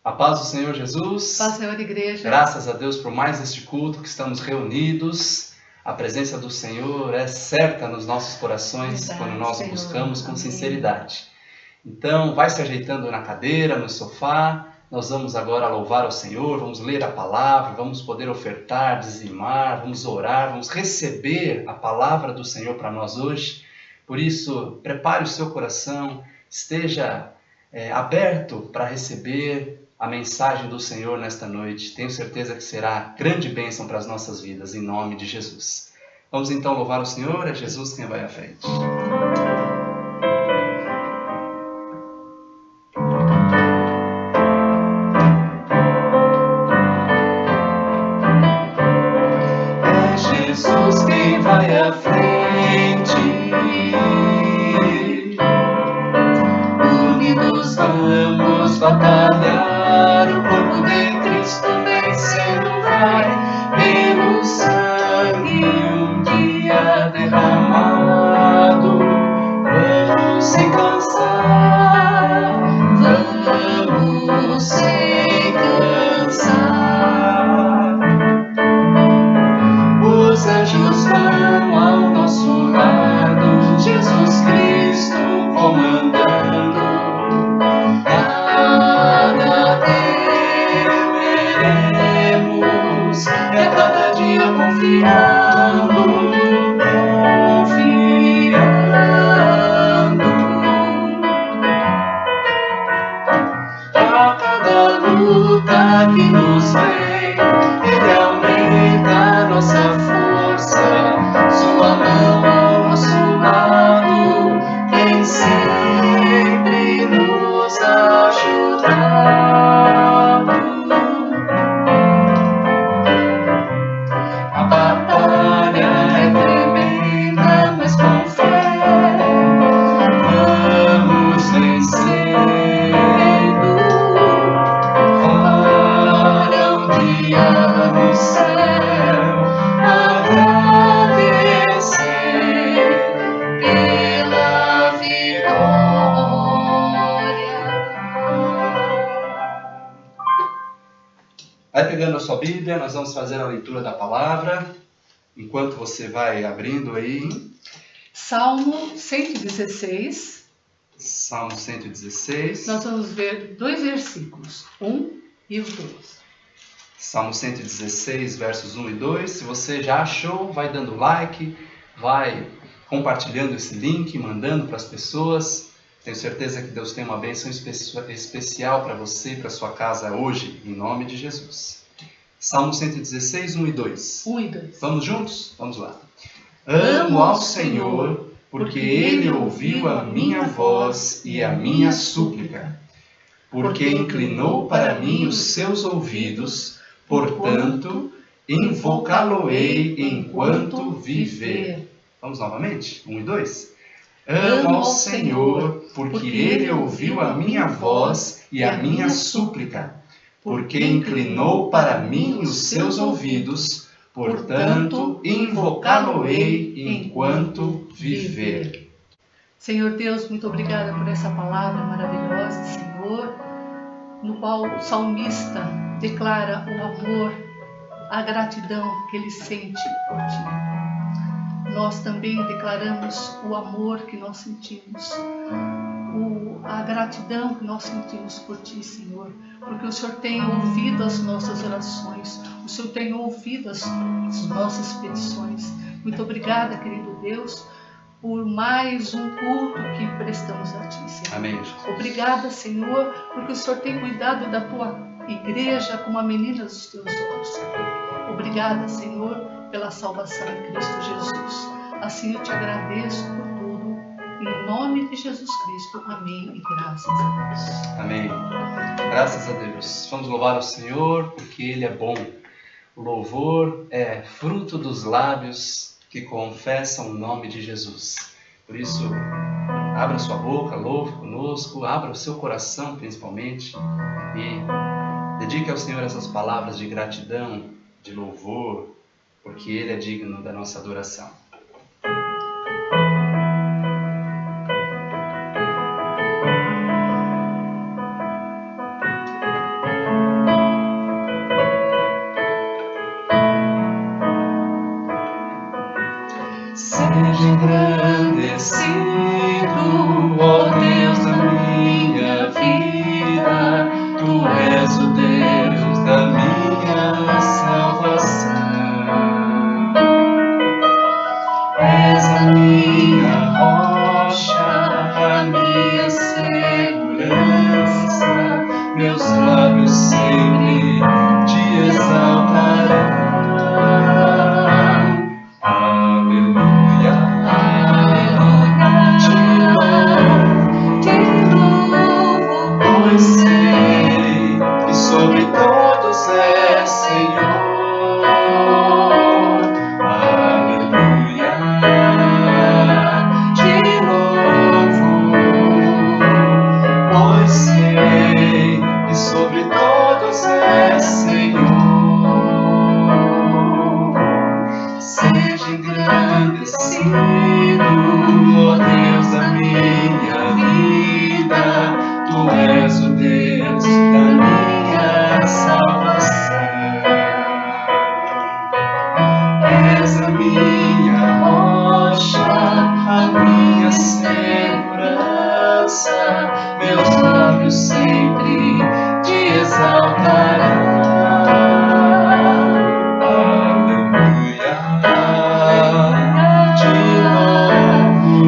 A paz do Senhor Jesus. Paz, Senhor, igreja. Graças a Deus por mais este culto que estamos reunidos. A presença do Senhor é certa nos nossos corações. Verdade, quando nós o buscamos com sinceridade. Então, vai se ajeitando na cadeira, no sofá. Nós vamos agora louvar ao Senhor, vamos ler a palavra, vamos poder ofertar, dizimar, vamos orar, vamos receber a palavra do Senhor para nós hoje. Por isso, prepare o seu coração, esteja aberto para receber a mensagem do Senhor nesta noite. Tenho certeza que será grande bênção para as nossas vidas, em nome de Jesus. Vamos então louvar o Senhor, é Jesus quem vai à frente. É Jesus quem vai à frente, unidos vamos batalhar. O corpo de Cristo vencendo vai, pelo sangue um dia derramado. Vamos sem cansar, vamos sem cansar. Os anjos vão ao nosso lado, Jesus Cristo comandando. Nada temeremos, é cada dia confiando, a cada luta que nos vem, Ele aumenta a nossa força, sua mão ao nosso lado, tem sempre nos ajudado. A batalha é tremenda, mas com fé vamos vencendo. Olha um dia no céu, agradecer pela vitória. Vai pegando a sua Bíblia, nós vamos fazer a leitura da palavra. Enquanto você vai abrindo aí. Salmo 116. Salmo 116. Nós vamos ver 2 versículos, 1 e o 2. Salmo 116, versos 1 e 2. Se você já achou, vai dando like, vai compartilhando esse link, mandando para as pessoas. Tenho certeza que Deus tem uma bênção especial para você e para sua casa hoje, em nome de Jesus. Salmo 116, 1 e 2. 1 e 2. Vamos juntos? Vamos lá. Amo ao Senhor, porque Ele ouviu a minha voz e a minha súplica. Porque inclinou para mim os seus ouvidos, portanto, invocá-lo-ei enquanto viver. Vamos novamente? 1 e 2. Amo ao Senhor, porque Ele ouviu a minha voz e a minha súplica. Porque inclinou para mim os seus ouvidos, portanto, invocá-lo-ei enquanto viver. Senhor Deus, muito obrigada por essa palavra maravilhosa, Senhor, no qual o salmista declara o amor, a gratidão que ele sente por Ti. Nós também declaramos o amor que nós sentimos, a gratidão que nós sentimos por Ti, Senhor, porque o Senhor tem ouvido as nossas orações, o Senhor tem ouvido as nossas petições. Muito obrigada, querido Deus, por mais um culto que prestamos a Ti, Senhor. Amém. Obrigada, Senhor, porque o Senhor tem cuidado da Tua igreja como a menina dos Teus olhos, Senhor. Obrigada, Senhor, pela salvação em Cristo Jesus. Assim eu Te agradeço por tudo, em nome de Jesus Cristo. Amém e graças a Deus. Amém. Graças a Deus. Vamos louvar ao Senhor, porque Ele é bom. O louvor é fruto dos lábios que confessam o nome de Jesus. Por isso, abra sua boca, louve conosco, abra o seu coração principalmente e dedique ao Senhor essas palavras de gratidão, de louvor, porque Ele é digno da nossa adoração. Seja engrandecido, ó Deus da minha vida, Tu és o Deus da minha salvação. És a minha rocha, a minha segurança, meus lábios sempre te exaltarão. Aleluia, aleluia, te louvo, pois sei que sobre todos és Senhor. Aleluia, te louvo, pois sei que sobre todos és Senhor. Seja engrandecido, ó Deus da minha vida, Tu és o Deus da minha salvação. És a minha rocha, a minha segurança, meus lábios sempre te exaltarão. Aleluia,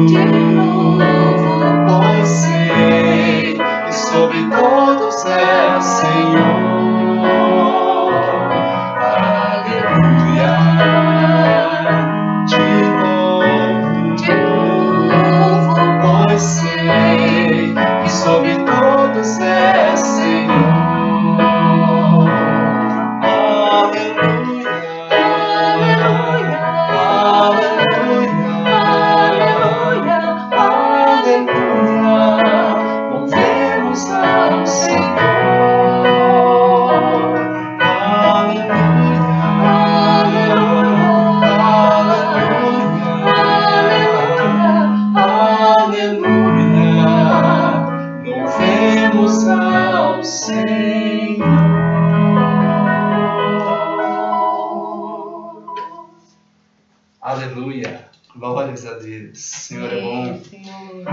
te louvo, pois sei que sobre todos és Senhor. Aleluia, te louvo, pois sei que sobre todos és Senhor. Aleluia, aleluia, aleluia, aleluia, louvemos ao Senhor. Aleluia, aleluia, louvemos ao Senhor. Aleluia, glórias a Deus. Senhor é bom. Senhor.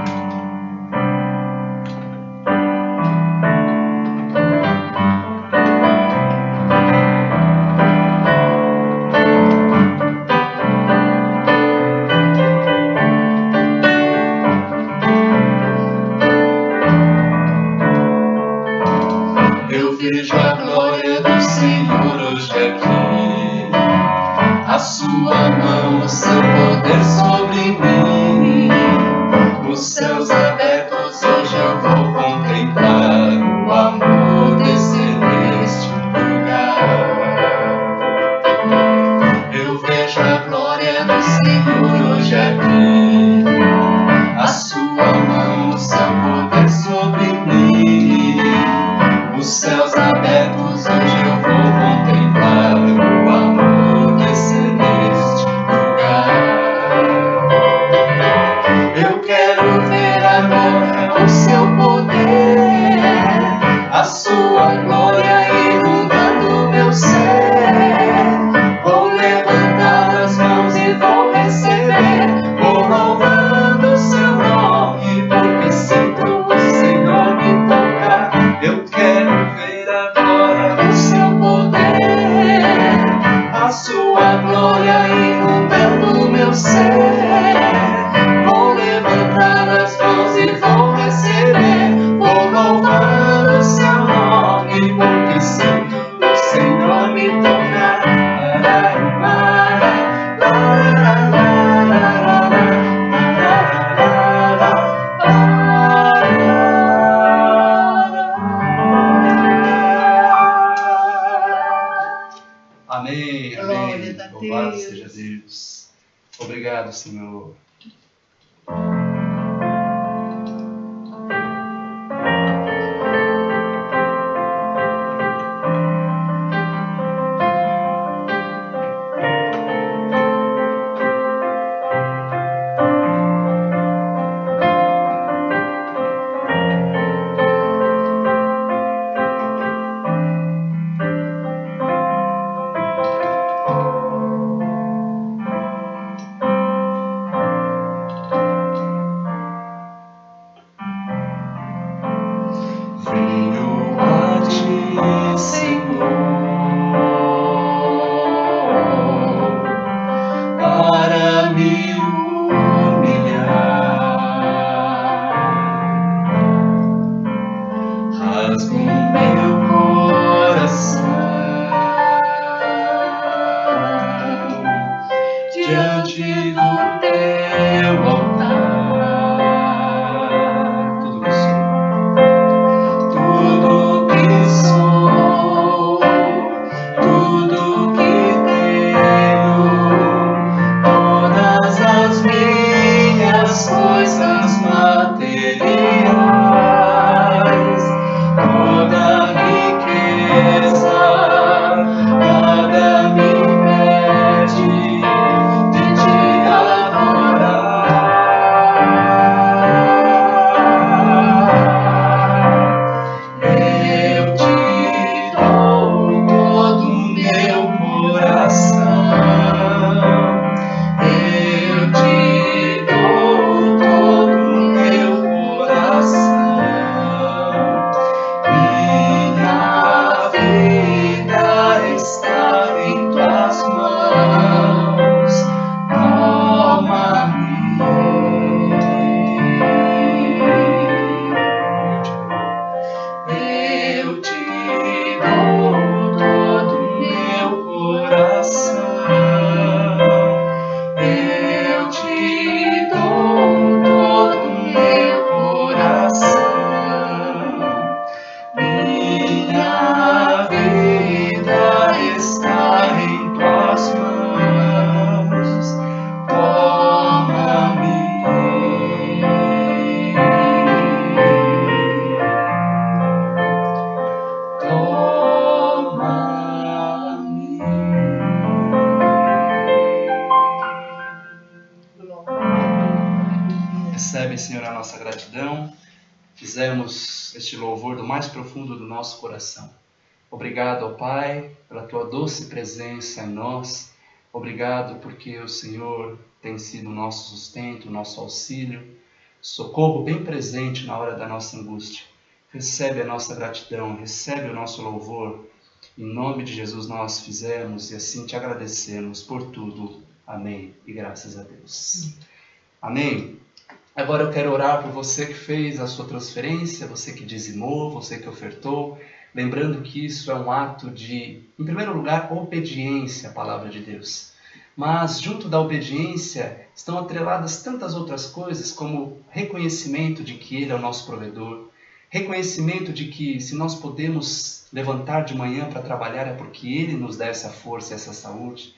Eu vejo a glória do Senhor hoje aqui, a sua mão, o seu poder sobre mim. Os céus abertos, hoje eu vou contemplar o amor descer neste lugar. Eu vejo a glória do Senhor hoje aqui, a sua mão, o seu poder sobre mim. Os céus abertos, hoje eu vou contemplar o amor descer neste lugar. Eu quero ver agora o seu poder, a sua glória inundando meu ser. Vou levantar as mãos e vou receber, vou louvando o seu nome, porque sinto o Senhor me tocar. Eu quero ver agora o seu poder, a sua glória inundando meu ser. Vou levantar as mãos e vou receber, vou louvar o seu nome, porque sinto o Senhor me tocar. Amém, amém. Louvado seja Deus. Obrigado, Senhor. fizemos este louvor do mais profundo do nosso coração. Obrigado, ó Pai, pela Tua doce presença em nós. Obrigado porque o Senhor tem sido o nosso sustento, o nosso auxílio, socorro bem presente na hora da nossa angústia. Recebe a nossa gratidão, recebe o nosso louvor. Em nome de Jesus nós fizemos e assim te agradecemos por tudo. Amém. E graças a Deus. Amém. Agora eu quero orar por você que fez a sua transferência, você que dizimou, você que ofertou. Lembrando que isso é um ato de, em primeiro lugar, obediência à palavra de Deus. Mas junto da obediência estão atreladas tantas outras coisas, como reconhecimento de que Ele é o nosso provedor, reconhecimento de que se nós podemos levantar de manhã para trabalhar é porque Ele nos dá essa força, essa saúde.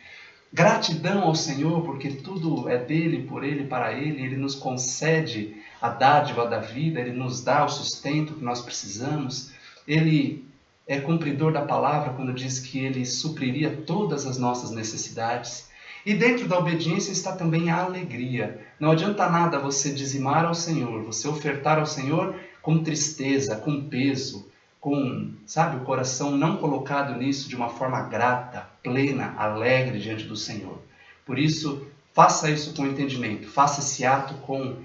Gratidão ao Senhor, porque tudo é dele, por Ele, para Ele. Ele nos concede a dádiva da vida, Ele nos dá o sustento que nós precisamos. Ele é cumpridor da palavra quando diz que Ele supriria todas as nossas necessidades. E dentro da obediência está também a alegria. Não adianta nada você dizimar ao Senhor, você ofertar ao Senhor com tristeza, com peso, com, o coração não colocado nisso de uma forma grata, plena, alegre diante do Senhor. Por isso, faça isso com entendimento, faça esse ato com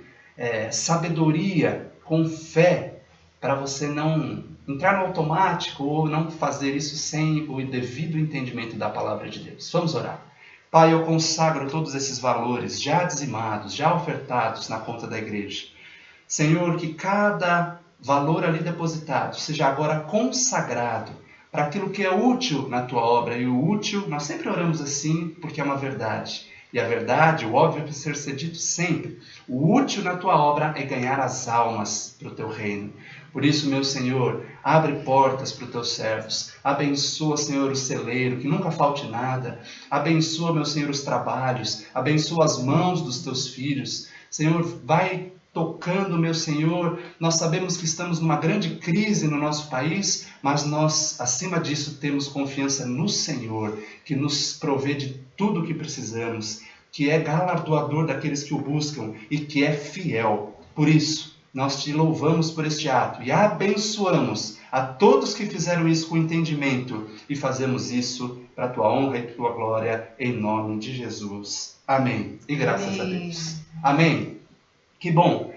sabedoria, com fé, para você não entrar no automático ou não fazer isso sem o devido entendimento da palavra de Deus. Vamos orar. Pai, eu consagro todos esses valores já dizimados, já ofertados na conta da igreja. Senhor, que cada valor ali depositado seja agora consagrado para aquilo que é útil na Tua obra. E o útil, nós sempre oramos assim porque é uma verdade. E a verdade, o óbvio, precisa ser dito sempre. O útil na Tua obra é ganhar as almas para o Teu reino. Por isso, meu Senhor, abre portas para os Teus servos. Abençoa, Senhor, o celeiro, que nunca falte nada. Abençoa, meu Senhor, os trabalhos. Abençoa as mãos dos Teus filhos. Senhor, vai tocando, meu Senhor. Nós sabemos que estamos numa grande crise no nosso país, mas nós, acima disso, temos confiança no Senhor, que nos provê de tudo o que precisamos, que é galardoador daqueles que o buscam e que é fiel. Por isso, nós te louvamos por este ato e abençoamos a todos que fizeram isso com entendimento e fazemos isso para a Tua honra e Tua glória, em nome de Jesus. Amém. E graças a Deus. Amém. Que bom!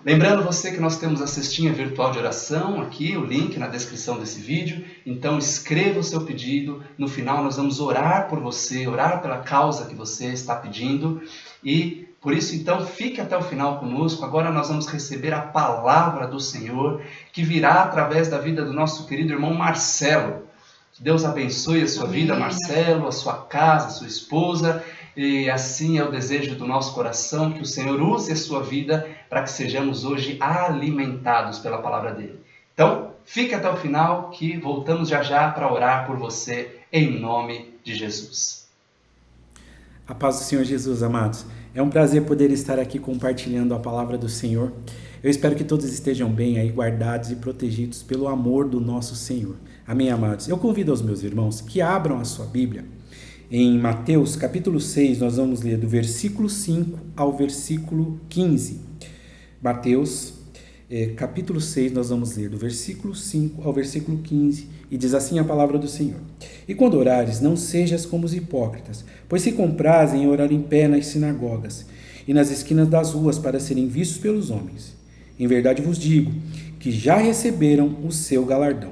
Lembrando você que nós temos a cestinha virtual de oração aqui, o link na descrição desse vídeo. Então escreva o seu pedido. No final nós vamos orar por você, orar pela causa que você está pedindo. E por isso então fique até o final conosco. Agora nós vamos receber a palavra do Senhor que virá através da vida do nosso querido irmão Marcelo. Que Deus abençoe a sua vida, Marcelo, a sua casa, a sua esposa. E assim é o desejo do nosso coração, que o Senhor use a sua vida para que sejamos hoje alimentados pela palavra dele. Então, fique até o final que voltamos já já para orar por você em nome de Jesus. A paz do Senhor Jesus, amados. É um prazer poder estar aqui compartilhando a palavra do Senhor. Eu espero que todos estejam bem aí, guardados e protegidos pelo amor do nosso Senhor. Amém, amados? Eu convido os meus irmãos que abram a sua Bíblia. Em Mateus capítulo 6, nós vamos ler do versículo 5 ao versículo 15. Mateus capítulo 6, nós vamos ler do versículo 5 ao versículo 15. E diz assim a palavra do Senhor: E quando orares, não sejas como os hipócritas, pois se comprazem em orar em pé nas sinagogas e nas esquinas das ruas para serem vistos pelos homens. Em verdade vos digo que já receberam o seu galardão.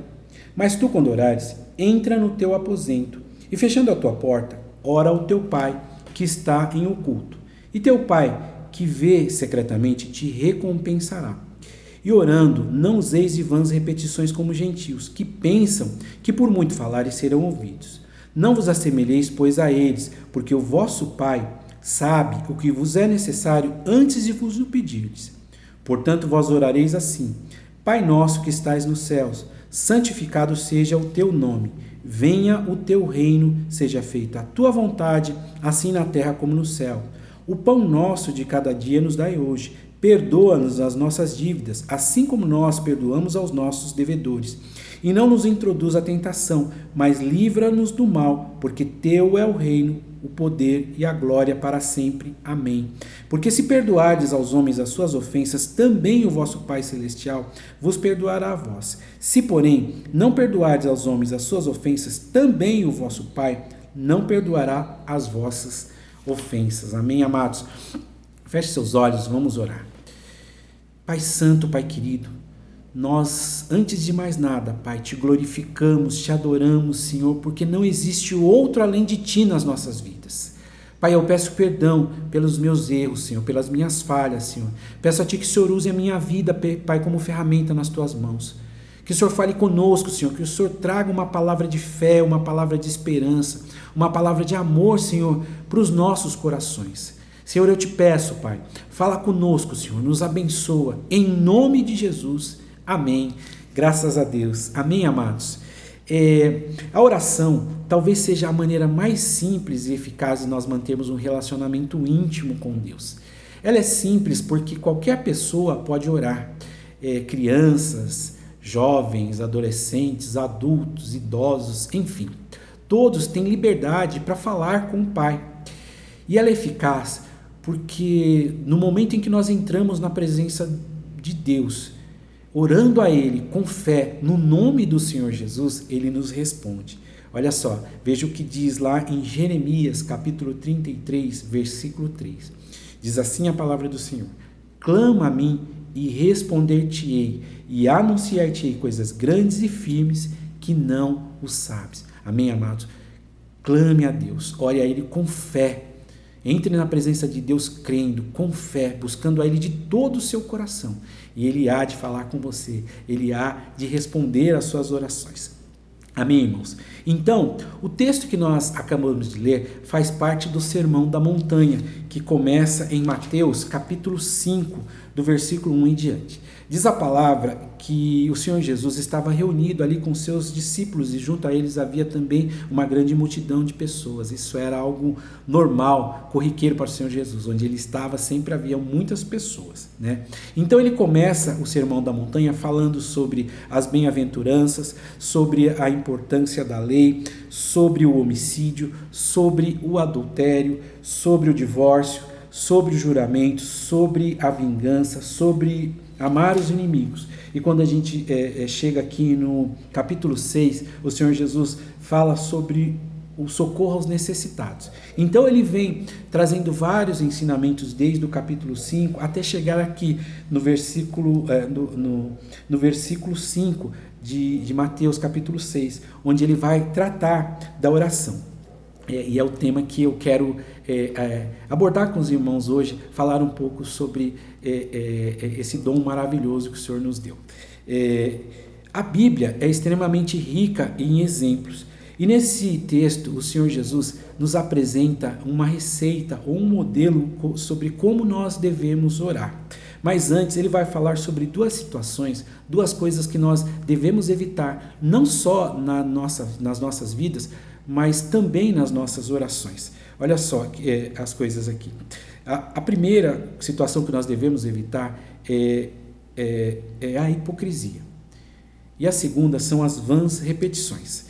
Mas tu, quando orares, entra no teu aposento, e fechando a tua porta, ora ao teu Pai que está em oculto. E teu Pai que vê secretamente te recompensará. E orando, não useis de vãs repetições como gentios, que pensam que por muito falarem serão ouvidos. Não vos assemelheis, pois, a eles, porque o vosso Pai sabe o que vos é necessário antes de vos o pedirdes. Portanto, vós orareis assim: Pai nosso que estais nos céus, santificado seja o teu nome. Venha o teu reino, seja feita a tua vontade, assim na terra como no céu. O pão nosso de cada dia nos dai hoje. Perdoa-nos as nossas dívidas, assim como nós perdoamos aos nossos devedores. E não nos introduz a tentação, mas livra-nos do mal, porque teu é o reino, o poder e a glória para sempre. Amém. Porque se perdoardes aos homens as suas ofensas, também o vosso Pai Celestial vos perdoará a vós. Se, porém, não perdoardes aos homens as suas ofensas, também o vosso Pai não perdoará as vossas ofensas. Amém, amados? Feche seus olhos, vamos orar. Pai Santo, Pai querido, nós, antes de mais nada, Pai, te glorificamos, te adoramos, Senhor, porque não existe outro além de Ti nas nossas vidas. Pai, eu peço perdão pelos meus erros, Senhor, pelas minhas falhas, Senhor. Peço a Ti que o Senhor use a minha vida, Pai, como ferramenta nas Tuas mãos. Que o Senhor fale conosco, Senhor, que o Senhor traga uma palavra de fé, uma palavra de esperança, uma palavra de amor, Senhor, para os nossos corações. Senhor, eu te peço, Pai, fala conosco, Senhor, nos abençoa, em nome de Jesus. Amém. Graças a Deus. Amém, amados? A oração talvez seja a maneira mais simples e eficaz de nós mantermos um relacionamento íntimo com Deus. Ela é simples porque qualquer pessoa pode orar. Crianças, jovens, adolescentes, adultos, idosos, enfim. Todos têm liberdade para falar com o Pai. E ela é eficaz porque no momento em que nós entramos na presença de Deus, orando a Ele com fé, no nome do Senhor Jesus, Ele nos responde. Olha só, veja o que diz lá em Jeremias, capítulo 33, versículo 3. Diz assim a palavra do Senhor: clama a mim e responder-te-ei, e anunciar-te-ei coisas grandes e firmes que não o sabes. Amém, amados? Clame a Deus, ore a Ele com fé. Entre na presença de Deus crendo, com fé, buscando a Ele de todo o seu coração. E Ele há de falar com você, Ele há de responder às suas orações. Amém, irmãos? Então, o texto que nós acabamos de ler faz parte do Sermão da Montanha, que começa em Mateus, capítulo 5, do versículo 1 em diante. Diz a palavra que o Senhor Jesus estava reunido ali com seus discípulos e junto a eles havia também uma grande multidão de pessoas. Isso era algo normal, corriqueiro para o Senhor Jesus. Onde ele estava sempre havia muitas pessoas, né? Então ele começa o Sermão da Montanha falando sobre as bem-aventuranças, sobre a importância da lei, sobre o homicídio, sobre o adultério, sobre o divórcio, sobre o juramento, sobre a vingança, sobre amar os inimigos. E quando a gente chega aqui no capítulo 6, o Senhor Jesus fala sobre o socorro aos necessitados. Então ele vem trazendo vários ensinamentos desde o capítulo 5 até chegar aqui no versículo, no versículo 5 de Mateus capítulo 6, onde ele vai tratar da oração. E é o tema que eu quero abordar com os irmãos hoje, falar um pouco sobre esse dom maravilhoso que o Senhor nos deu. A Bíblia é extremamente rica em exemplos. E nesse texto, o Senhor Jesus nos apresenta uma receita ou um modelo sobre como nós devemos orar. Mas antes, ele vai falar sobre duas situações, duas coisas que nós devemos evitar, não só nas nossas vidas, mas também nas nossas orações. Olha só as coisas aqui. A primeira situação que nós devemos evitar é a hipocrisia. E a segunda são as vãs repetições.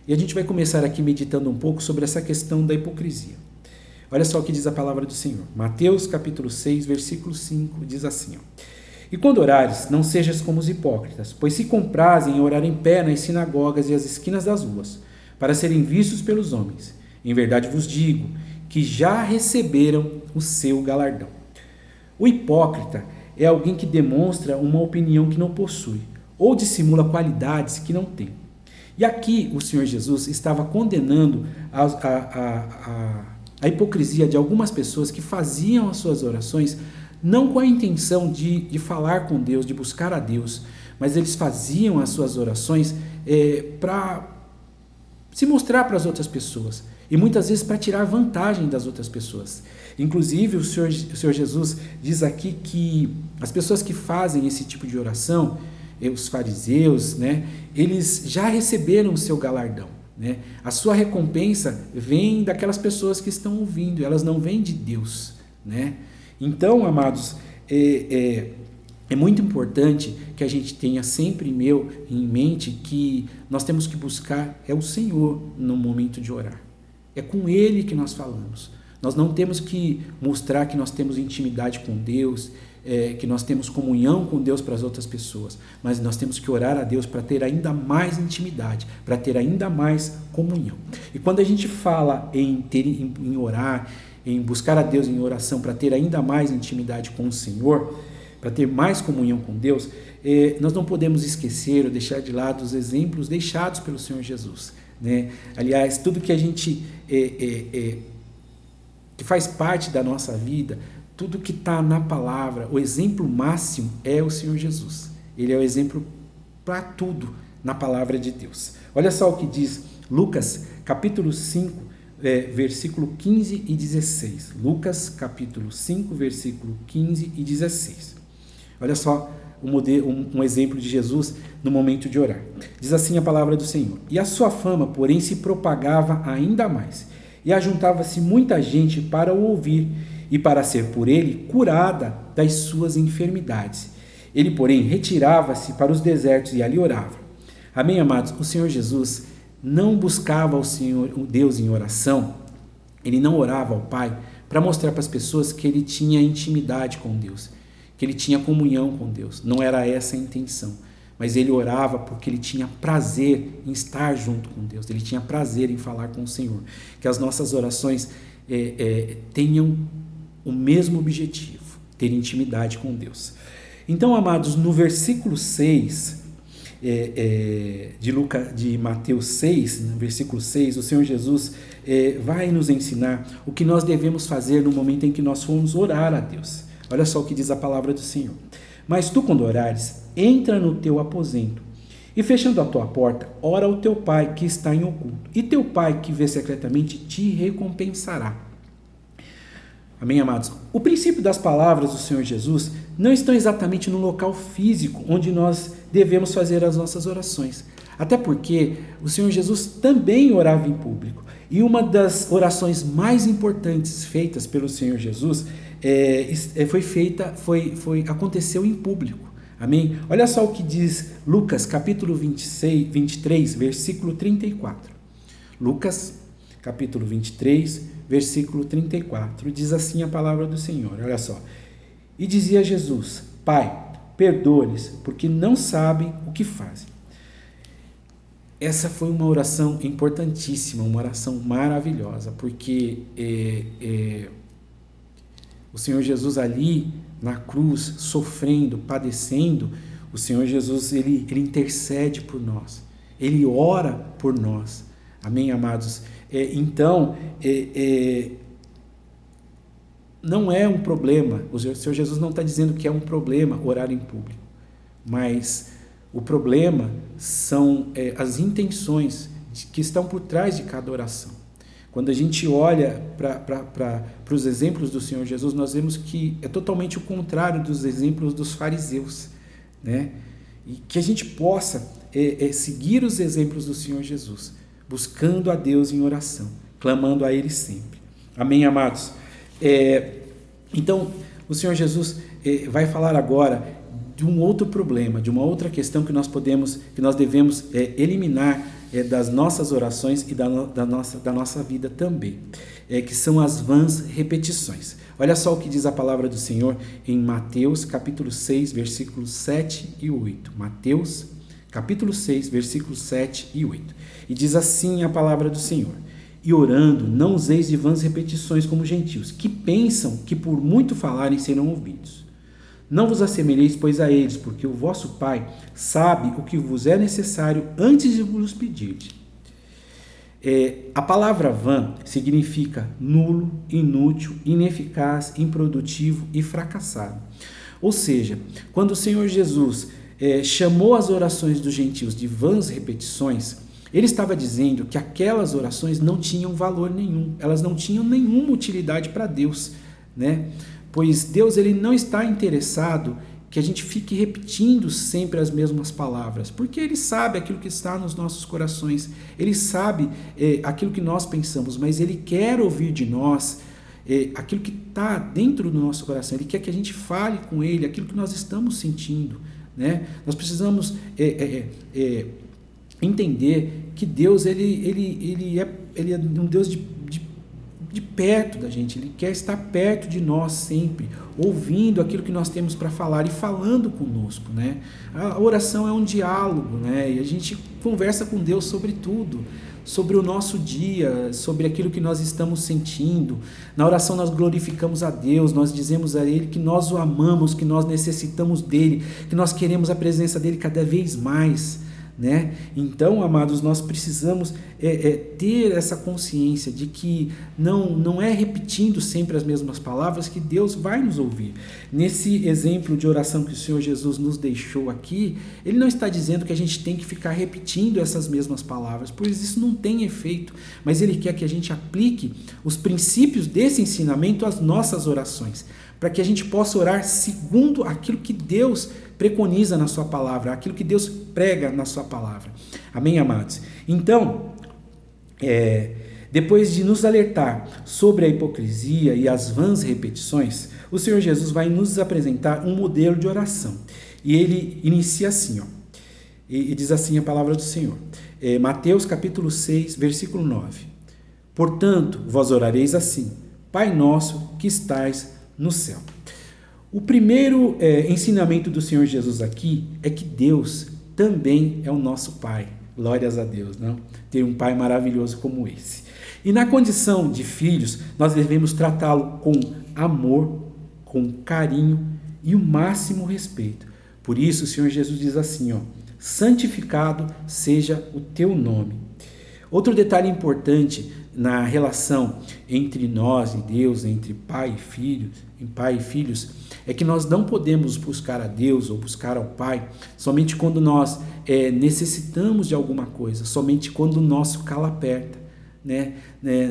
E a gente vai começar aqui meditando um pouco sobre essa questão da hipocrisia. Olha só o que diz a palavra do Senhor. Mateus capítulo 6, versículo 5, diz assim: E quando orares, não sejas como os hipócritas, pois se comprazem em orar em pé nas sinagogas e às esquinas das ruas, para serem vistos pelos homens. Em verdade vos digo que já receberam o seu galardão. O hipócrita é alguém que demonstra uma opinião que não possui, ou dissimula qualidades que não tem. E aqui o Senhor Jesus estava condenando a hipocrisia de algumas pessoas que faziam as suas orações não com a intenção de falar com Deus, de buscar a Deus, mas eles faziam as suas orações para se mostrar para as outras pessoas e muitas vezes para tirar vantagem das outras pessoas. Inclusive o Senhor Jesus diz aqui que as pessoas que fazem esse tipo de oração, os fariseus, né, eles já receberam o seu galardão, né? A sua recompensa vem daquelas pessoas que estão ouvindo, elas não vêm de Deus, né? Então, amados, é muito importante que a gente tenha sempre em mente que nós temos que buscar o Senhor no momento de orar. É com Ele que nós falamos. Nós não temos que mostrar que nós temos intimidade com Deus, que nós temos comunhão com Deus para as outras pessoas, mas nós temos que orar a Deus para ter ainda mais intimidade, para ter ainda mais comunhão. E quando a gente fala em orar, em buscar a Deus em oração para ter ainda mais intimidade com o Senhor, para ter mais comunhão com Deus, nós não podemos esquecer ou deixar de lado os exemplos deixados pelo Senhor Jesus, né? Aliás, tudo que a gente que faz parte da nossa vida, tudo que está na palavra, o exemplo máximo é o Senhor Jesus. Ele é o exemplo para tudo na palavra de Deus. Olha só o que diz Lucas, capítulo 5, versículo 15 e 16. Lucas, capítulo 5, versículo 15 e 16. Olha só um exemplo de Jesus no momento de orar. Diz assim a palavra do Senhor: E a sua fama, porém, se propagava ainda mais, e ajuntava-se muita gente para o ouvir, e para ser por ele curada das suas enfermidades. Ele, porém, retirava-se para os desertos e ali orava. Amém, amados? O Senhor Jesus não buscava o Deus em oração, ele não orava ao Pai para mostrar para as pessoas que ele tinha intimidade com Deus, que ele tinha comunhão com Deus. Não era essa a intenção, mas ele orava porque ele tinha prazer em estar junto com Deus, ele tinha prazer em falar com o Senhor. Que as nossas orações tenham o mesmo objetivo, ter intimidade com Deus. Então, amados, no versículo 6 de Mateus 6, no versículo 6, o Senhor Jesus vai nos ensinar o que nós devemos fazer no momento em que nós formos orar a Deus. Olha só o que diz a palavra do Senhor: Mas tu, quando orares, entra no teu aposento, e fechando a tua porta, ora ao teu Pai que está em oculto, e teu Pai que vê secretamente te recompensará. Amém, amados? O princípio das palavras do Senhor Jesus não estão exatamente no local físico onde nós devemos fazer as nossas orações. Até porque o Senhor Jesus também orava em público. E uma das orações mais importantes feitas pelo Senhor Jesus aconteceu em público. Amém? Olha só o que diz Lucas, capítulo 23, versículo 34. Lucas, capítulo 23, versículo 34, diz assim a palavra do Senhor, olha só: E dizia Jesus: Pai, perdoa-lhes, porque não sabem o que fazem. Essa foi uma oração importantíssima, uma oração maravilhosa, porque o Senhor Jesus ali na cruz, sofrendo, padecendo, o Senhor Jesus ele intercede por nós, ele ora por nós. Amém, amados? Então, não é um problema, o Senhor Jesus não está dizendo que é um problema orar em público, mas o problema são as intenções que estão por trás de cada oração. Quando a gente olha para os exemplos do Senhor Jesus, nós vemos que é totalmente o contrário dos exemplos dos fariseus, né? E que a gente possa seguir os exemplos do Senhor Jesus, buscando a Deus em oração, clamando a Ele sempre. Amém, amados? Então, o Senhor Jesus vai falar agora de um outro problema, de uma outra questão que nós devemos eliminar das nossas orações e da nossa vida também, que são as vãs repetições. Olha só o que diz a palavra do Senhor em Mateus, capítulo 6, versículos 7 e 8. Mateus, capítulo 6, versículos 7 e 8. E diz assim a palavra do Senhor: E orando, não useis de vãs repetições como gentios, que pensam que por muito falarem serão ouvidos. Não vos assemelheis, pois, a eles, porque o vosso Pai sabe o que vos é necessário antes de vos pedir. A palavra vã significa nulo, inútil, ineficaz, improdutivo e fracassado. Ou seja, quando o Senhor Jesus chamou as orações dos gentios de vãs repetições, ele estava dizendo que aquelas orações não tinham valor nenhum, elas não tinham nenhuma utilidade para Deus, né? Pois Deus ele não está interessado que a gente fique repetindo sempre as mesmas palavras, porque Ele sabe aquilo que está nos nossos corações, Ele sabe aquilo que nós pensamos, mas Ele quer ouvir de nós aquilo que está dentro do nosso coração. Ele quer que a gente fale com Ele aquilo que nós estamos sentindo, né? Nós precisamos entender que Deus ele é um Deus de de perto da gente, Ele quer estar perto de nós sempre, ouvindo aquilo que nós temos para falar e falando conosco, né? A oração é um diálogo, né? E a gente conversa com Deus sobre tudo, sobre o nosso dia, sobre aquilo que nós estamos sentindo. Na oração nós glorificamos a Deus, nós dizemos a Ele que nós o amamos, que nós necessitamos dEle, que nós queremos a presença dEle cada vez mais, né? Então, amados, nós precisamos ter essa consciência de que não é repetindo sempre as mesmas palavras que Deus vai nos ouvir. Nesse exemplo de oração que o Senhor Jesus nos deixou aqui, Ele não está dizendo que a gente tem que ficar repetindo essas mesmas palavras, pois isso não tem efeito, mas Ele quer que a gente aplique os princípios desse ensinamento às nossas orações, para que a gente possa orar segundo aquilo que Deus preconiza na sua palavra, aquilo que Deus prega na sua palavra. Amém, amados? Então, depois de nos alertar sobre a hipocrisia e as vãs repetições, o Senhor Jesus vai nos apresentar um modelo de oração. E ele inicia assim, ó, e diz assim a palavra do Senhor. Mateus capítulo 6, versículo 9. Portanto, vós orareis assim: Pai nosso que estais no céu. O primeiro ensinamento do Senhor Jesus aqui é que Deus também é o nosso Pai. Glórias a Deus, não? Ter um Pai maravilhoso como esse. E na condição de filhos, nós devemos tratá-lo com amor, com carinho e o máximo respeito. Por isso o Senhor Jesus diz assim, ó: santificado seja o teu nome. Outro detalhe importante na relação entre nós e Deus, entre pai e filhos, é que nós não podemos buscar a Deus ou buscar ao Pai somente quando nós necessitamos de alguma coisa, somente quando o nosso calo aperta, né?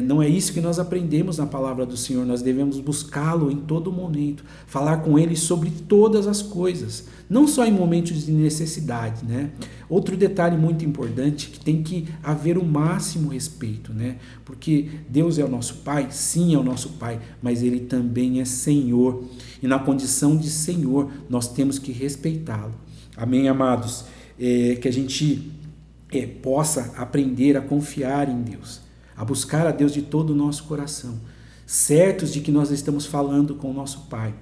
Não é isso que nós aprendemos na palavra do Senhor. Nós devemos buscá-lo em todo momento, falar com Ele sobre todas as coisas, não só em momentos de necessidade, né? Outro detalhe muito importante, que tem que haver o máximo respeito, né? Porque Deus é o nosso Pai, sim, é o nosso Pai, mas Ele também é Senhor, e na condição de Senhor nós temos que respeitá-lo. Amém, amados? Que a gente possa aprender a confiar em Deus, a buscar a Deus de todo o nosso coração, certos de que nós estamos falando com o nosso Pai,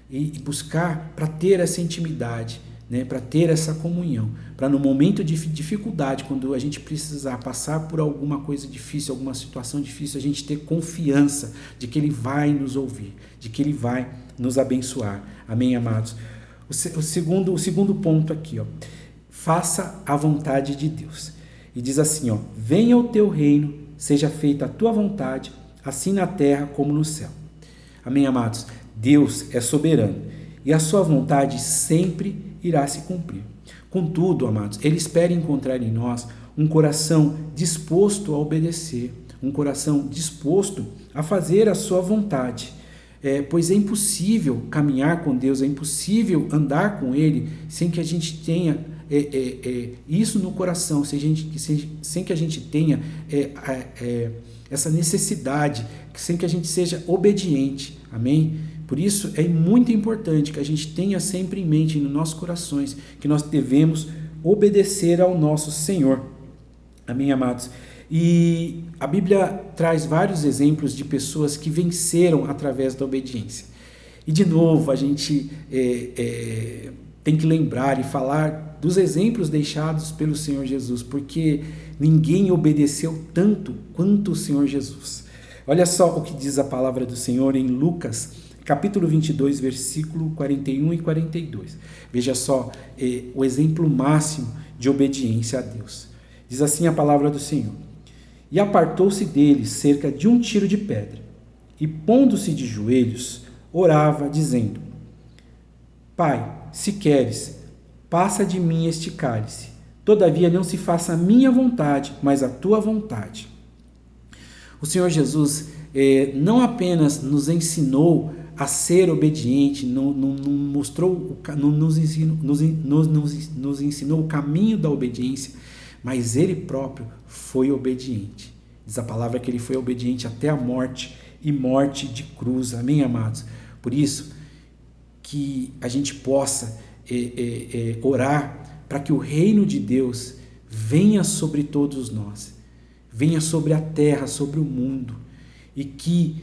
e buscar para ter essa intimidade, né, para ter essa comunhão, para no momento de dificuldade, quando a gente precisar passar por alguma coisa difícil, alguma situação difícil, a gente ter confiança de que Ele vai nos ouvir, de que Ele vai nos abençoar. Amém, amados? O segundo ponto aqui, ó, faça a vontade de Deus. E diz assim, ó: venha o teu reino, seja feita a tua vontade, assim na terra como no céu. Amém, amados? Deus é soberano e a sua vontade sempre irá se cumprir. Contudo, amados, Ele espera encontrar em nós um coração disposto a obedecer, um coração disposto a fazer a sua vontade. Pois é impossível caminhar com Deus, é impossível andar com Ele sem que a gente tenha isso no coração, sem que a gente tenha essa necessidade, sem que a gente seja obediente. Amém? Por isso é muito importante que a gente tenha sempre em mente, nos nossos corações, que nós devemos obedecer ao nosso Senhor. Amém, amados? E a Bíblia traz vários exemplos de pessoas que venceram através da obediência. E de novo, a gente tem que lembrar e falar dos exemplos deixados pelo Senhor Jesus, porque ninguém obedeceu tanto quanto o Senhor Jesus. Olha só o que diz a palavra do Senhor em Lucas, capítulo 22, versículo 41 e 42. Veja só o exemplo máximo de obediência a Deus. Diz assim a palavra do Senhor: e apartou-se deles cerca de 1 tiro de pedra, e pondo-se de joelhos, orava, dizendo: Pai, se queres, passa de mim este cálice, todavia não se faça a minha vontade, mas a tua vontade. O Senhor Jesus não apenas nos ensinou a ser obediente, nos ensinou o caminho da obediência, mas Ele próprio foi obediente. Diz a palavra que Ele foi obediente até a morte, e morte de cruz. Amém, amados? Por isso, que a gente possa orar para que o reino de Deus venha sobre todos nós, venha sobre a terra, sobre o mundo, e que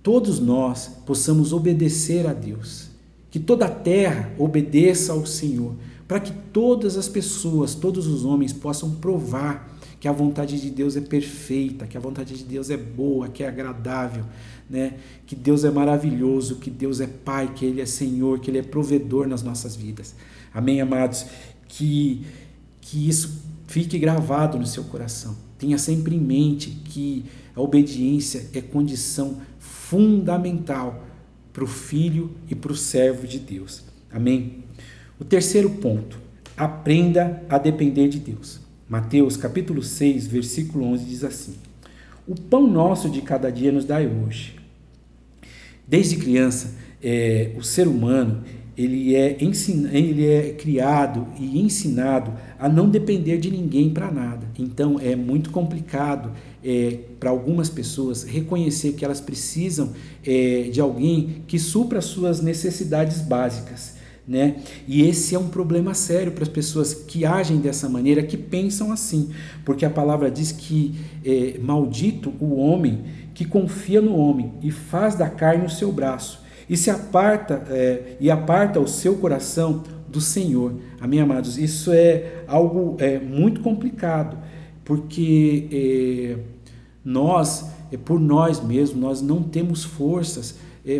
todos nós possamos obedecer a Deus, que toda a terra obedeça ao Senhor, para que todas as pessoas, todos os homens possam provar que a vontade de Deus é perfeita, que a vontade de Deus é boa, que é agradável, né? Que Deus é maravilhoso, que Deus é Pai, que Ele é Senhor, que Ele é provedor nas nossas vidas. Amém, amados? Que isso fique gravado no seu coração. Tenha sempre em mente que a obediência é condição fundamental para o filho e para o servo de Deus. Amém? O terceiro ponto, aprenda a depender de Deus. Mateus capítulo 6, versículo 11 diz assim: o pão nosso de cada dia nos dai hoje. Desde criança, o ser humano ele é criado e ensinado a não depender de ninguém para nada. Então é muito complicado para algumas pessoas reconhecer que elas precisam de alguém que supra as suas necessidades básicas, né? E esse é um problema sério para as pessoas que agem dessa maneira, que pensam assim, porque a palavra diz que maldito o homem que confia no homem e faz da carne o seu braço e se aparta o seu coração do Senhor. Amém, amados? Isso é algo muito complicado, porque nós, por nós mesmos, nós não temos forças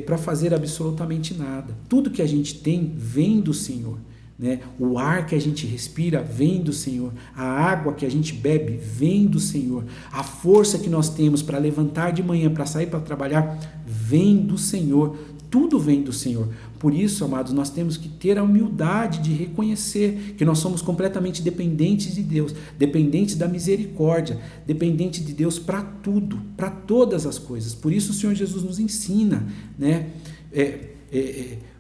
para fazer absolutamente nada. Tudo que a gente tem vem do Senhor, né? O ar que a gente respira vem do Senhor, a água que a gente bebe vem do Senhor, a força que nós temos para levantar de manhã, para sair para trabalhar, vem do Senhor. Tudo vem do Senhor. Por isso, amados, nós temos que ter a humildade de reconhecer que nós somos completamente dependentes de Deus, dependentes da misericórdia, dependentes de Deus para tudo, para todas as coisas. Por isso o Senhor Jesus nos ensina, né?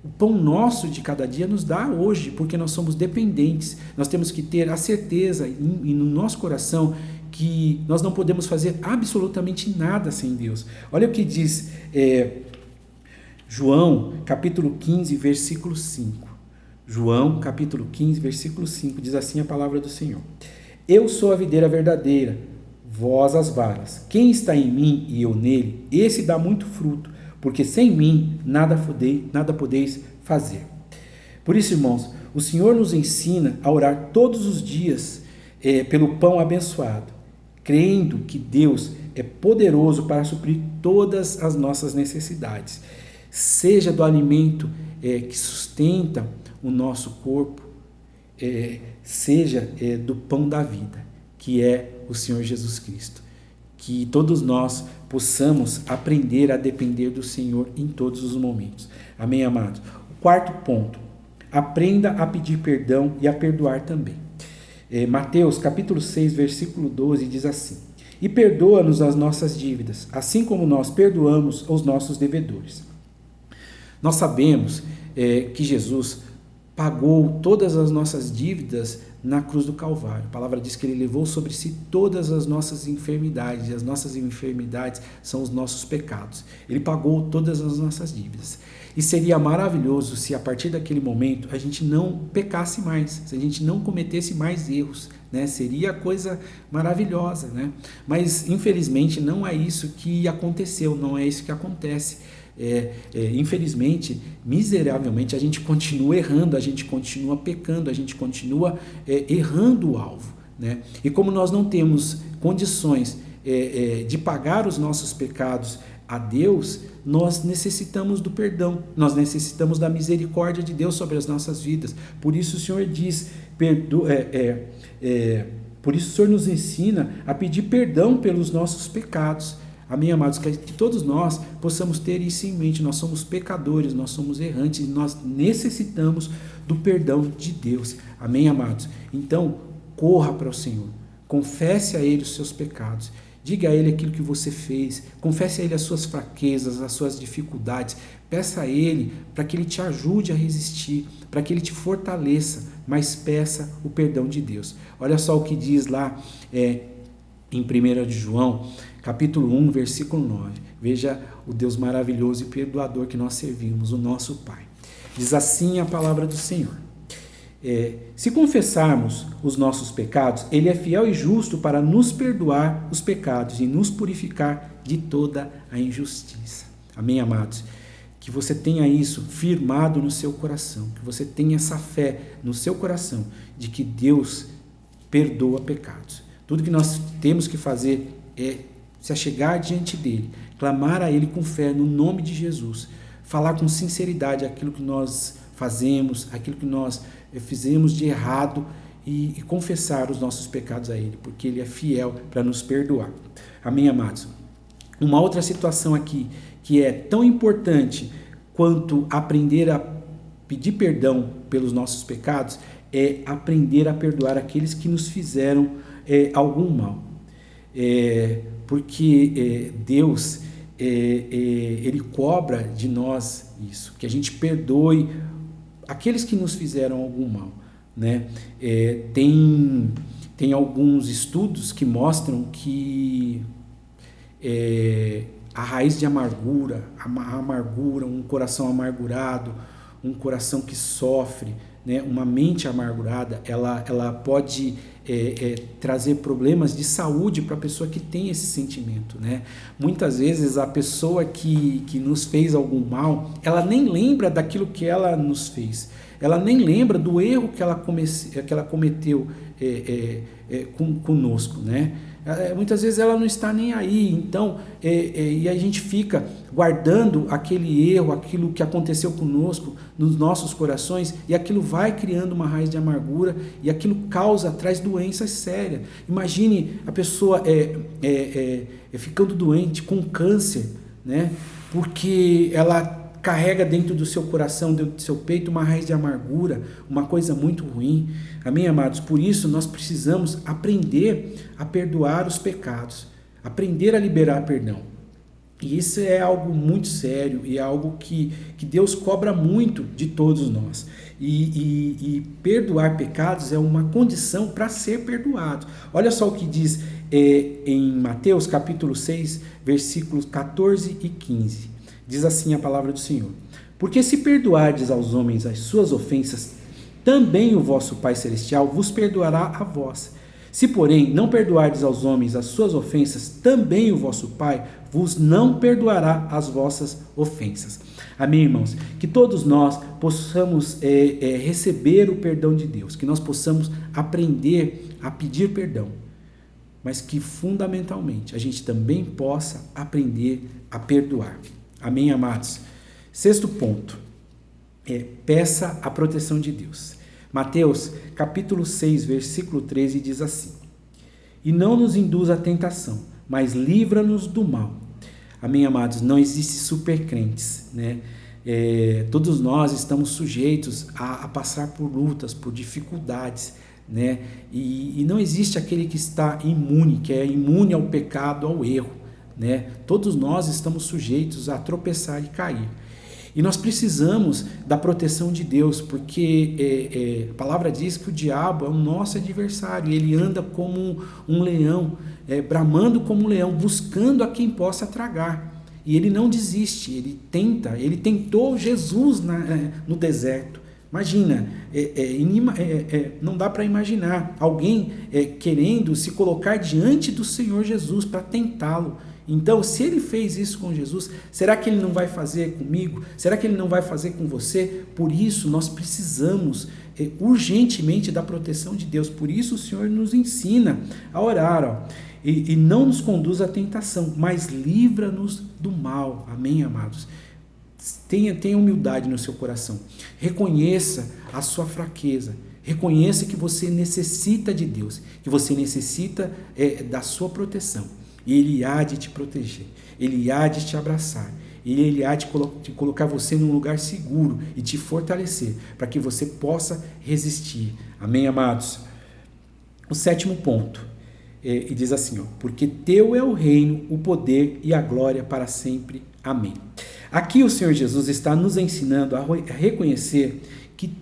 O pão nosso de cada dia nos dá hoje, porque nós somos dependentes. Nós temos que ter a certeza e no nosso coração que nós não podemos fazer absolutamente nada sem Deus. Olha o que diz João, capítulo 15, versículo 5. João, capítulo 15, versículo 5, diz assim a palavra do Senhor: eu sou a videira verdadeira, vós as varas. Quem está em mim e eu nele, esse dá muito fruto, porque sem mim nada podeis fazer. Por isso, irmãos, o Senhor nos ensina a orar todos os dias pelo pão abençoado, crendo que Deus é poderoso para suprir todas as nossas necessidades, seja do alimento que sustenta o nosso corpo, seja do pão da vida, que é o Senhor Jesus Cristo. Que todos nós possamos aprender a depender do Senhor em todos os momentos. Amém, amados? O quarto ponto, aprenda a pedir perdão e a perdoar também. Mateus capítulo 6, versículo 12 diz assim: e perdoa-nos as nossas dívidas, assim como nós perdoamos aos nossos devedores. Nós sabemos que Jesus pagou todas as nossas dívidas na cruz do Calvário. A palavra diz que Ele levou sobre si todas as nossas enfermidades, e as nossas enfermidades são os nossos pecados. Ele pagou todas as nossas dívidas. E seria maravilhoso se a partir daquele momento a gente não pecasse mais, se a gente não cometesse mais erros, né? Seria coisa maravilhosa, né? Mas infelizmente não é isso que aconteceu, não é isso que acontece. Infelizmente, miseravelmente, a gente continua errando, a gente continua pecando, a gente continua errando o alvo, né? E como nós não temos condições de pagar os nossos pecados a Deus, nós necessitamos do perdão, nós necessitamos da misericórdia de Deus sobre as nossas vidas. Por isso o Senhor diz, por isso o Senhor nos ensina a pedir perdão pelos nossos pecados. Amém, amados? Que todos nós possamos ter isso em mente. Nós somos pecadores, nós somos errantes, nós necessitamos do perdão de Deus. Amém, amados? Então, corra para o Senhor, confesse a Ele os seus pecados, diga a Ele aquilo que você fez, confesse a Ele as suas fraquezas, as suas dificuldades, peça a Ele para que Ele te ajude a resistir, para que Ele te fortaleça, mas peça o perdão de Deus. Olha só o que diz lá em 1 de João, capítulo 1, versículo 9. Veja o Deus maravilhoso e perdoador que nós servimos, o nosso Pai. Diz assim a palavra do Senhor: Se confessarmos os nossos pecados, Ele é fiel e justo para nos perdoar os pecados e nos purificar de toda a injustiça. Amém, amados? Que você tenha isso firmado no seu coração, que você tenha essa fé no seu coração de que Deus perdoa pecados. Tudo que nós temos que fazer é se achegar diante dele, clamar a ele com fé no nome de Jesus, falar com sinceridade aquilo que nós fazemos, aquilo que nós fizemos de errado e confessar os nossos pecados a ele, porque ele é fiel para nos perdoar. Amém, amados? Uma outra situação aqui que é tão importante quanto aprender a pedir perdão pelos nossos pecados é aprender a perdoar aqueles que nos fizeram algum mal. Porque Deus, Ele cobra de nós isso, que a gente perdoe aqueles que nos fizeram algum mal, né? Tem alguns estudos que mostram que a raiz de amargura, um coração amargurado, um coração que sofre, né, uma mente amargurada, ela pode trazer problemas de saúde para a pessoa que tem esse sentimento, né? Muitas vezes a pessoa que nos fez algum mal, ela nem lembra daquilo que ela nos fez, ela nem lembra do erro que ela cometeu conosco, né? Muitas vezes ela não está nem aí, então, e a gente fica guardando aquele erro, aquilo que aconteceu conosco nos nossos corações, e aquilo vai criando uma raiz de amargura, e aquilo traz doenças sérias. Imagine a pessoa ficando doente com câncer, né? Porque ela carrega dentro do seu coração, dentro do seu peito, uma raiz de amargura, uma coisa muito ruim. Amém, amados? Por isso, nós precisamos aprender a perdoar os pecados, aprender a liberar perdão. E isso é algo muito sério e é algo que Deus cobra muito de todos nós. E perdoar pecados é uma condição para ser perdoado. Olha só o que diz em Mateus capítulo 6, versículos 14 e 15. Diz assim a palavra do Senhor: porque se perdoardes aos homens as suas ofensas, também o vosso Pai Celestial vos perdoará a vós. Se, porém, não perdoardes aos homens as suas ofensas, também o vosso Pai vos não perdoará as vossas ofensas. Amém, irmãos? Que todos nós possamos receber o perdão de Deus, que nós possamos aprender a pedir perdão, mas que, fundamentalmente, a gente também possa aprender a perdoar. Amém, amados? Sexto ponto, peça a proteção de Deus. Mateus, capítulo 6, versículo 13, diz assim: e não nos induza à tentação, mas livra-nos do mal. Amém, amados? Não existe supercrentes, né? Todos nós estamos sujeitos a passar por lutas, por dificuldades, né? E não existe aquele que está imune, que é imune ao pecado, ao erro, né? Todos nós estamos sujeitos a tropeçar e cair. E nós precisamos da proteção de Deus, porque a palavra diz que o diabo é o nosso adversário, ele anda como um leão, bramando como um leão, buscando a quem possa tragar. E ele não desiste, ele tentou Jesus no deserto. Imagina, não dá para imaginar alguém querendo se colocar diante do Senhor Jesus para tentá-lo. Então, se ele fez isso com Jesus, será que ele não vai fazer comigo? Será que ele não vai fazer com você? Por isso, nós precisamos urgentemente da proteção de Deus. Por isso, o Senhor nos ensina a orar, e não nos conduz à tentação, mas livra-nos do mal. Amém, amados? Tenha humildade no seu coração. Reconheça a sua fraqueza. Reconheça que você necessita de Deus, que você necessita da sua proteção. E Ele há de te proteger, Ele há de te abraçar, e Ele há de colocar você num lugar seguro e te fortalecer, para que você possa resistir. Amém, amados? O sétimo ponto, e diz assim, porque teu é o reino, o poder e a glória para sempre. Amém. Aqui o Senhor Jesus está nos ensinando a reconhecer que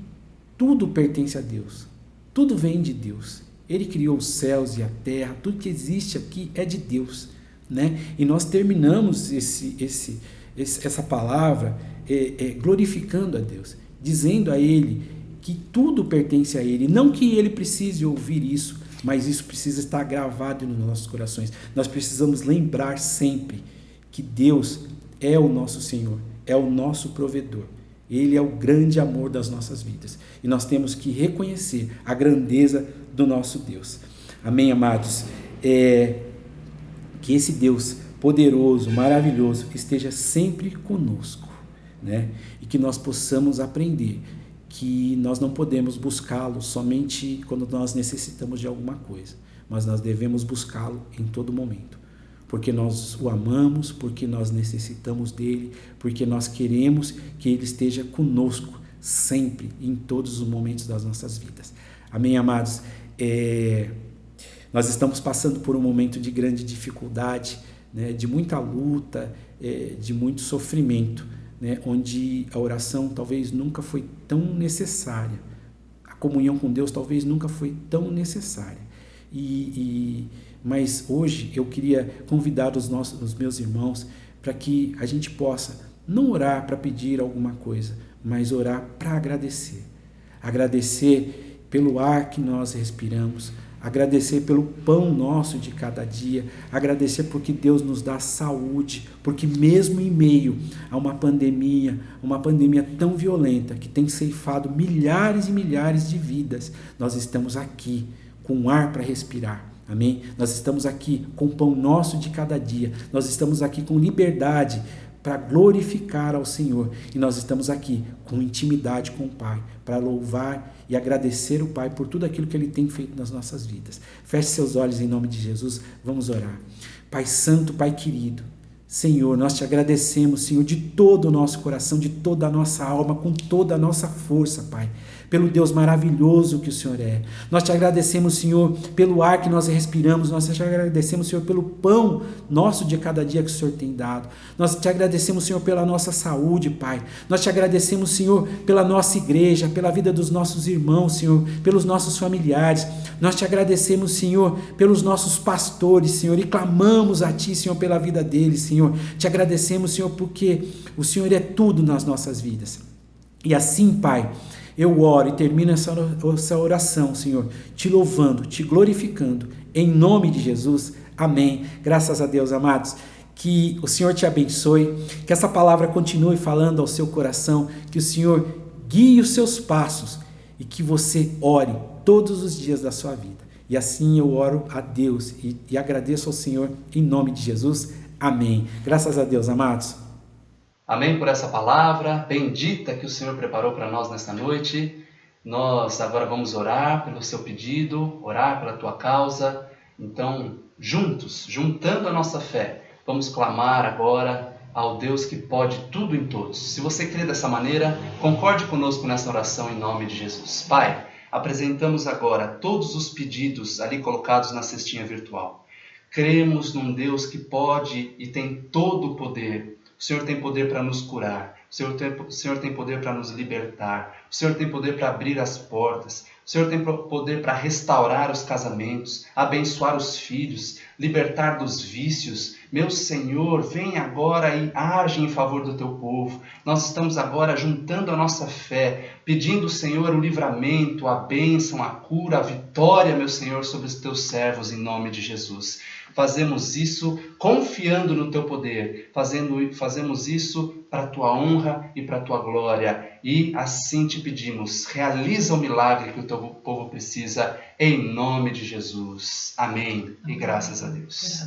tudo pertence a Deus, tudo vem de Deus. Ele criou os céus e a terra, tudo que existe aqui é de Deus, né? E nós terminamos essa palavra glorificando a Deus, dizendo a Ele que tudo pertence a Ele. Não que Ele precise ouvir isso, mas isso precisa estar gravado nos nossos corações. Nós precisamos lembrar sempre que Deus é o nosso Senhor, é o nosso provedor. Ele é o grande amor das nossas vidas. E nós temos que reconhecer a grandeza do nosso Deus. Amém, amados? Que esse Deus poderoso, maravilhoso, esteja sempre conosco, né? E que nós possamos aprender que nós não podemos buscá-lo somente quando nós necessitamos de alguma coisa, mas nós devemos buscá-lo em todo momento, porque nós o amamos, porque nós necessitamos dele, porque nós queremos que ele esteja conosco sempre, em todos os momentos das nossas vidas. Amém, amados? Nós estamos passando por um momento de grande dificuldade, né, de muita luta, de muito sofrimento, né, onde a oração talvez nunca foi tão necessária, a comunhão com Deus talvez nunca foi tão necessária. Mas hoje eu queria convidar os meus irmãos para que a gente possa não orar para pedir alguma coisa, mas orar para agradecer. Agradecer pelo ar que nós respiramos, agradecer pelo pão nosso de cada dia, agradecer porque Deus nos dá saúde, porque mesmo em meio a uma pandemia tão violenta que tem ceifado milhares e milhares de vidas, nós estamos aqui com ar para respirar. Amém? Nós estamos aqui com o pão nosso de cada dia, nós estamos aqui com liberdade para glorificar ao Senhor, e nós estamos aqui com intimidade com o Pai, para louvar e agradecer o Pai por tudo aquilo que Ele tem feito nas nossas vidas. Feche seus olhos em nome de Jesus, vamos orar. Pai Santo, Pai querido, Senhor, nós te agradecemos, Senhor, de todo o nosso coração, de toda a nossa alma, com toda a nossa força, Pai, pelo Deus maravilhoso que o Senhor é. Nós te agradecemos, Senhor, pelo ar que nós respiramos, nós te agradecemos, Senhor, pelo pão nosso de cada dia que o Senhor tem dado. Nós te agradecemos, Senhor, pela nossa saúde, Pai. Nós te agradecemos, Senhor, pela nossa igreja, pela vida dos nossos irmãos, Senhor, pelos nossos familiares. Nós te agradecemos, Senhor, pelos nossos pastores, Senhor, e clamamos a Ti, Senhor, pela vida deles, Senhor. Te agradecemos, Senhor, porque o Senhor é tudo nas nossas vidas. E assim, Pai, eu oro e termino essa oração, Senhor, te louvando, te glorificando, em nome de Jesus. Amém. Graças a Deus, amados. Que o Senhor te abençoe, que essa palavra continue falando ao seu coração, que o Senhor guie os seus passos e que você ore todos os dias da sua vida. E assim eu oro a Deus e agradeço ao Senhor em nome de Jesus. Amém. Graças a Deus, amados. Amém por essa palavra bendita que o Senhor preparou para nós nesta noite. Nós agora vamos orar pelo seu pedido, orar pela tua causa. Então, juntos, juntando a nossa fé, vamos clamar agora ao Deus que pode tudo em todos. Se você crê dessa maneira, concorde conosco nessa oração em nome de Jesus. Pai, apresentamos agora todos os pedidos ali colocados na cestinha virtual. Cremos num Deus que pode e tem todo o poder. O Senhor tem poder para nos curar, o Senhor tem poder para nos libertar, o Senhor tem poder para abrir as portas, o Senhor tem poder para restaurar os casamentos, abençoar os filhos, libertar dos vícios. Meu Senhor, vem agora e age em favor do teu povo. Nós estamos agora juntando a nossa fé, pedindo, Senhor, o livramento, a bênção, a cura, a vitória, meu Senhor, sobre os teus servos, em nome de Jesus. Fazemos isso confiando no teu poder, fazemos isso para a tua honra e para a tua glória. E assim te pedimos, realiza o milagre que o teu povo precisa, em nome de Jesus. Amém. E graças a Deus.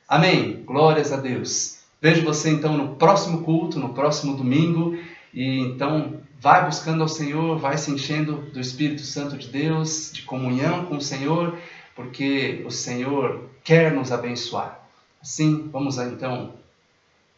Amém. Glórias a Deus. Vejo você então no próximo culto, no próximo domingo. E então vai buscando ao Senhor, vai se enchendo do Espírito Santo de Deus, de comunhão com o Senhor, porque o Senhor quer nos abençoar. Assim, vamos então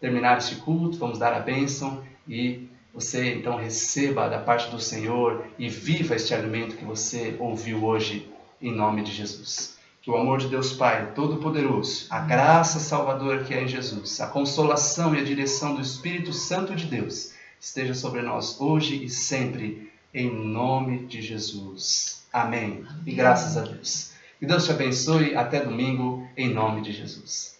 terminar este culto, vamos dar a bênção e você então receba da parte do Senhor e viva este alimento que você ouviu hoje em nome de Jesus. Que o amor de Deus Pai Todo-Poderoso, a graça salvadora que é em Jesus, a consolação e a direção do Espírito Santo de Deus esteja sobre nós hoje e sempre, em nome de Jesus. Amém. E graças a Deus. Que Deus te abençoe. Até domingo, em nome de Jesus.